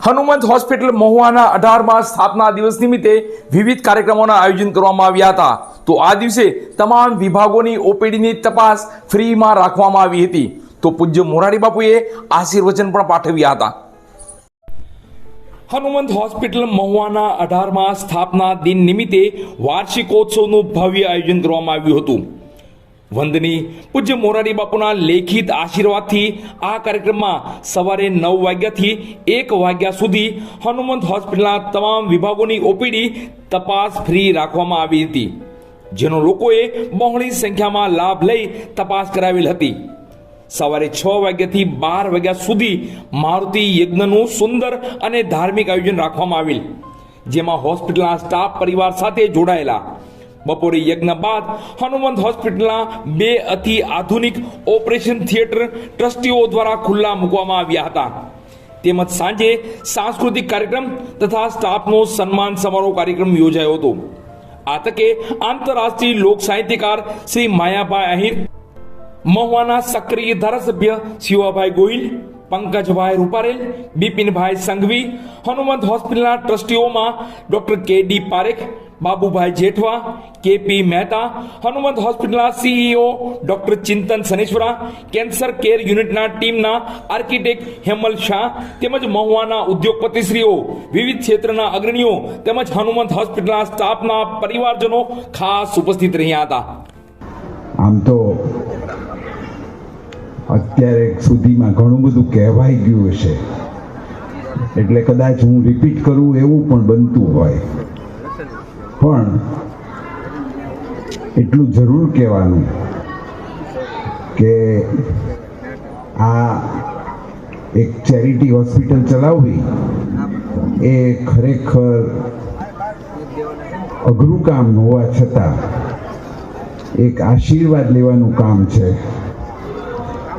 Hanumant hospital મહુવાના 18મા સ્થાપના દિવસ નિમિત્તે વિવિધ કાર્યક્રમોના આયોજન કરવામાં આવ્યા હતા। તો આ દિવસે તમામ વિભાગોની ઓપીડીની તપાસ ફ્રીમાં રાખવામાં આવી હતી। તો પૂજ્ય મોરારી બાપુએ આશીર્વચન પણ પાઠવ્યા હતા। હનુમંત હોસ્પિટલ મહુવાના 18મા સ્થાપના દિન નિમિત્તે વાર્ષિકોત્સવનું ભવ્ય આયોજન કરવામાં આવ્યું હતું। વંદની પૂજ્ય મોરારી બાપુના લેખિત આશીર્વાદથી આ કાર્યક્રમમાં સવારે 9 વાગ્યાથી 1 વાગ્યા સુધી હનુમંત હોસ્પિટલના તમામ વિભાગોની ઓપીડી તપાસ ફ્રી રાખવામાં આવી હતી, જેનો લોકોએ બહોળી સંખ્યામાં લાભ લઈ તપાસ કરાવેલ હતી। સવારે 6 વાગ્યાથી 12 વાગ્યા સુધી મારુતિ યજ્ઞનું સુંદર અને ધાર્મિક આયોજન રાખવામાં આવેલ, જેમાં હોસ્પિટલના સ્ટાફ પરિવાર સાથે જોડાયેલા। બપોરે યજ્ઞ બાદ હનુમંત હોસ્પિટલના 2 અતિ આધુનિક ઓપરેશન થિયેટર ટ્રસ્ટીઓ દ્વારા ખુલ્લા મૂકવામાં આવ્યા હતા। તેમજ સાંજે સાંસ્કૃતિક કાર્યક્રમ તથા સ્ટાફનો સન્માન સમારોહ કાર્યક્રમ યોજાયો હતો। આ તકે આંતરરાષ્ટ્રીય લોક સાહિત્યકાર શ્રી માયાભાઈ આહિર, મહુવાના સક્રિય ધારાસભ્ય શિવાભાઈ ગોહિલ, પંકજભાઈ રૂપારેલ, બિપિનભાઈ સંઘવી, હનુમંત હોસ્પિટલના ટ્રસ્ટીઓમાં ડોક્ટર કે.ડી. પારેખ, બાબુભાઈ જેઠવા, કે.પી. મહેતા, હનુમંત હોસ્પિટલના સીઈઓ ડોક્ટર ચિંતન સનેશ્વરા, કેન્સર કેર યુનિટના ટીમના આર્કિટેક્ટ હેમલ શાહ તેમજ મહુવાના ઉદ્યોગપતિશ્રીઓ, વિવિધ ક્ષેત્રના અગ્રણીઓ તેમજ હનુમંત હોસ્પિટલના સ્ટાફના પરિવારજનો ખાસ ઉપસ્થિત રહ્યા હતા। આમ તો અત્યારે સુધીમાં ઘણું બધું કહેવાઈ ગયું છે, એટલે કદાચ હું રિપીટ કરું એવું પણ બનતું હોય, પણ એટલું જરૂર કહેવાનું કે આ એક ચેરિટી હોસ્પિટલ ચલાવવી એ ખરેખર અઘરું કામ હોવા છતાં એક આશીર્વાદ લેવાનું કામ છે।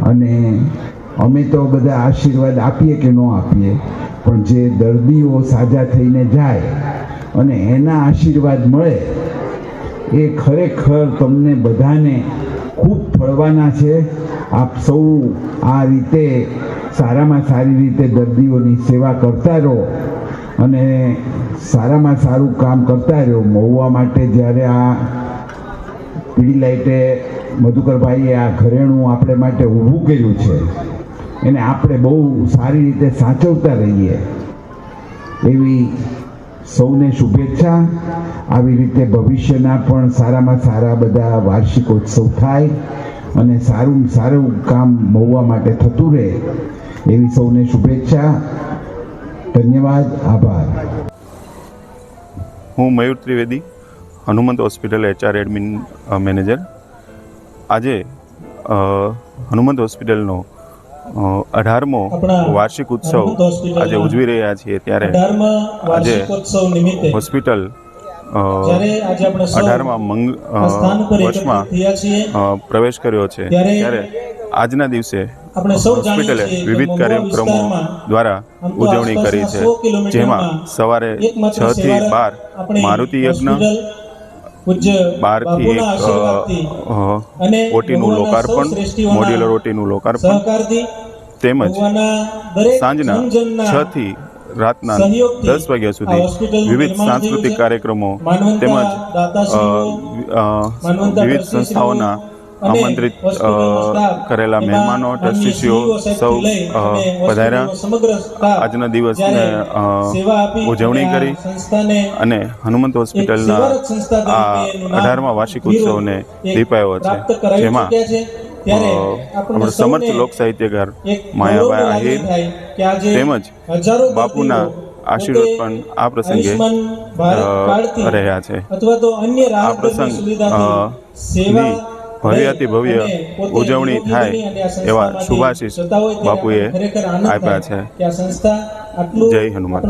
અને અમે તો બધા આશીર્વાદ આપીએ કે ન આપીએ, પણ જે દર્દીઓ સાજા થઈને જાય અને એના આશીર્વાદ મળે એ ખરેખર તમને બધાને ખૂબ ફળવાના છે। આપ સૌ આ રીતે સારામાં સારી રીતે દર્દીઓની સેવા કરતા રહો અને સારામાં સારું કામ કરતા રહો। મહુવા માટે જ્યારે આ પીડીલાઇટે મધુકરભાઈએ આ ઘરેણું આપણે માટે ઊભું કર્યું છે, એને આપણે બહુ સારી રીતે સાચવતા રહીએ એવી સૌને શુભેચ્છા। આવી રીતે ભવિષ્યના પણ સારામાં સારા બધા વાર્ષિકોત્સવ થાય અને સારું સારું કામ મહુવા માટે થતું રહે એવી સૌને શુભેચ્છા। ધન્યવાદ, આભાર। હું Mayur Trivedi, Hanumant hospital HR admin manager. આજે હનુમંત હોસ્પિટલનો 18મો વાર્ષિક ઉત્સવ આજે ઉજવી રહ્યા છીએ, ત્યારે આજે હોસ્પિટલ 18મા વર્ષમાં પ્રવેશ કર્યો છે, ત્યારે આજના દિવસે હોસ્પિટલે વિવિધ કાર્યક્રમો દ્વારા ઉજવણી કરી છે, જેમાં સવારે 6 થી 12 મારુતિ યજ્ઞ, 12 થી 1 ઓટીનું લોકાર્પણ, મોડ્યુલર ઓટીનું લોકાર્પણ, તેમજ સાંજના 6 થી રાતના 10 વાગ્યા સુધી વિવિધ સાંસ્કૃતિક કાર્યક્રમો તેમજ વિવિધ સંસ્થાઓના આમંત્રિત કરેલા મહેમાનો, ટ્રસ્ટીઓ સૌ પધાર્યા। આજના દિવસને ઉજવણી કરી અને હનુમંત હોસ્પિટલના આ 18મા વાર્ષિક ઉત્સવને દીપાયો છે, જેમાં આપણા સમર્થ લોક સાહિત્યકાર માયાભાઈ આહિર તેમજ બાપુના આશીર્વાદ પણ આ પ્રસંગે રહ્યા છે। આ પ્રસંગની ભવ્યથી ભવ્ય ઉજવણી થાય એવા શુભાશીષ બાપુએ આપ્યા છે। જય હનુમાન।